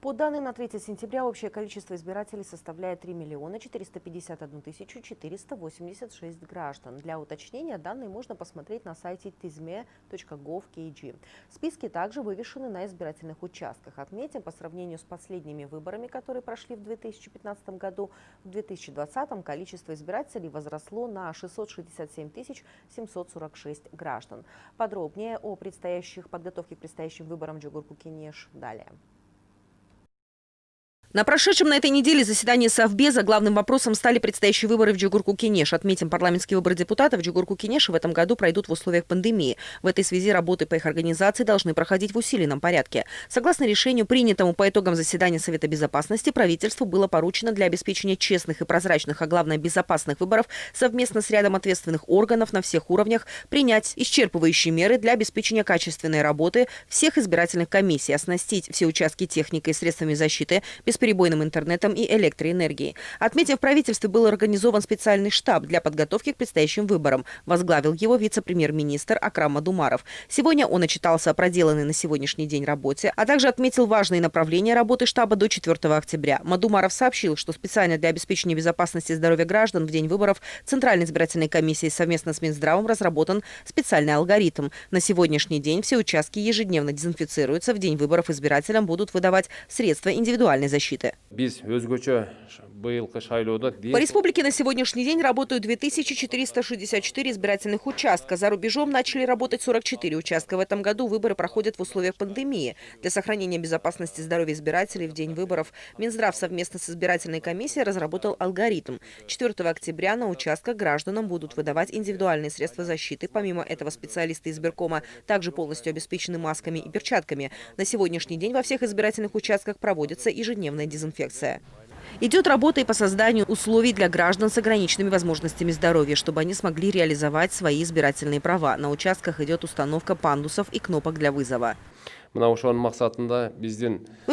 По данным на 3 сентября, общее количество избирателей составляет 3 451 486 граждан. Для уточнения данные можно посмотреть на сайте tizme.gov.kg. Списки также вывешены на избирательных участках. Отметим, по сравнению с последними выборами, которые прошли в 2015 году, в 2020 количество избирателей возросло на 667 746 граждан. Подробнее о подготовке к предстоящим выборам в Джугурку-Кенеш далее. На прошедшем на этой неделе заседании Совбеза главным вопросом стали предстоящие выборы в Джугурку-Кенеш. Отметим, парламентские выборы депутатов в Джугурку-Кенеше в этом году пройдут в условиях пандемии. В этой связи работы по их организации должны проходить в усиленном порядке. Согласно решению, принятому по итогам заседания Совета Безопасности, правительству было поручено для обеспечения честных и прозрачных, а главное безопасных выборов совместно с рядом ответственных органов на всех уровнях принять исчерпывающие меры для обеспечения качественной работы всех избирательных комиссий, оснастить все участки техникой и средствами защиты, бесперебойным интернетом и электроэнергией. Отметив, в правительстве был организован специальный штаб для подготовки к предстоящим выборам. Возглавил его вице-премьер-министр Акрам Мадумаров. Сегодня он отчитался о проделанной на сегодняшний день работе, а также отметил важные направления работы штаба до 4 октября. Мадумаров сообщил, что специально для обеспечения безопасности и здоровья граждан в день выборов Центральной избирательной комиссией совместно с Минздравом разработан специальный алгоритм. На сегодняшний день все участки ежедневно дезинфицируются. В день выборов избирателям будут выдавать средства индивидуальной защиты. По республике на сегодняшний день работают 2464 избирательных участка. За рубежом начали работать 44 участка. В этом году выборы проходят в условиях пандемии. Для сохранения безопасности и здоровья избирателей в день выборов Минздрав совместно с избирательной комиссией разработал алгоритм. 4 октября на участках гражданам будут выдавать индивидуальные средства защиты. Помимо этого, специалисты избиркома также полностью обеспечены масками и перчатками. На сегодняшний день во всех избирательных участках проводится ежедневная дезинфекция. Идет работа и по созданию условий для граждан с ограниченными возможностями здоровья, чтобы они смогли реализовать свои избирательные права. На участках идет установка пандусов и кнопок для вызова. Мы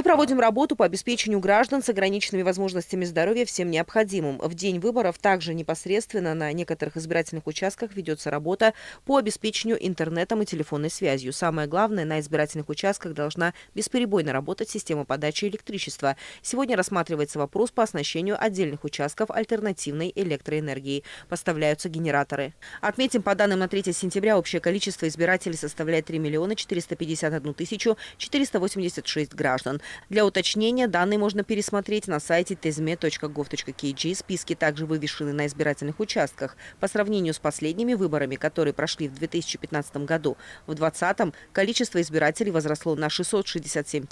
проводим работу по обеспечению граждан с ограниченными возможностями здоровья всем необходимым. В день выборов также непосредственно на некоторых избирательных участках ведется работа по обеспечению интернетом и телефонной связью. Самое главное, на избирательных участках должна бесперебойно работать система подачи электричества. Сегодня рассматривается вопрос по оснащению отдельных участков альтернативной электроэнергией. Поставляются генераторы. Отметим, по данным на 3 сентября, общее количество избирателей составляет 3 451 486 граждан. Для уточнения данные можно пересмотреть на сайте tizme.gov.kg. Списки также вывешены на избирательных участках. По сравнению с последними выборами, которые прошли в 2015 году, в 2020 количество избирателей возросло на 667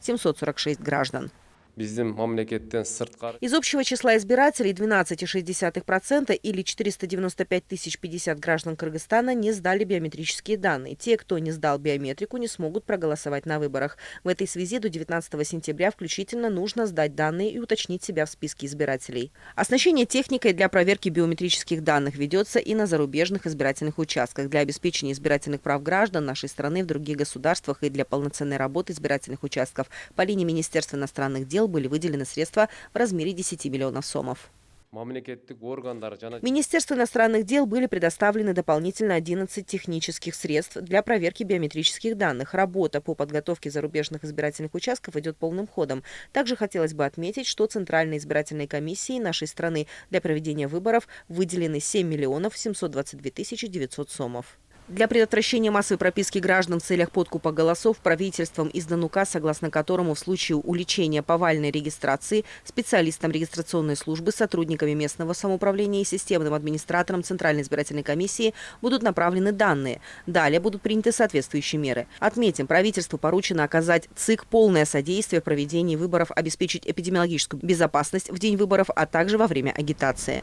746 граждан. Из общего числа избирателей 12,6% или 495 050 граждан Кыргызстана не сдали биометрические данные. Те, кто не сдал биометрику, не смогут проголосовать на выборах. В этой связи до 19 сентября включительно нужно сдать данные и уточнить себя в списке избирателей. Оснащение техникой для проверки биометрических данных ведется и на зарубежных избирательных участках. Для обеспечения избирательных прав граждан нашей страны в других государствах и для полноценной работы избирательных участков по линии Министерства иностранных дел были выделены средства в размере 10 миллионов сомов. Министерству иностранных дел были предоставлены дополнительно 11 технических средств для проверки биометрических данных. Работа по подготовке зарубежных избирательных участков идет полным ходом. Также хотелось бы отметить, что Центральной избирательной комиссией нашей страны для проведения выборов выделены 7 722 900 сомов. Для предотвращения массовой прописки граждан в целях подкупа голосов правительством издан указ, согласно которому в случае уличения повальной регистрации специалистам регистрационной службы, сотрудниками местного самоуправления и системным администраторам Центральной избирательной комиссии будут направлены данные. Далее будут приняты соответствующие меры. Отметим, правительству поручено оказать ЦИК полное содействие в проведении выборов, обеспечить эпидемиологическую безопасность в день выборов, а также во время агитации.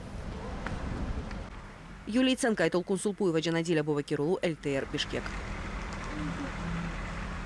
Юлия Ценко, Айтол Кунсулпуева, Джанадиля Бовакирулу, ЛТР, Бишкек.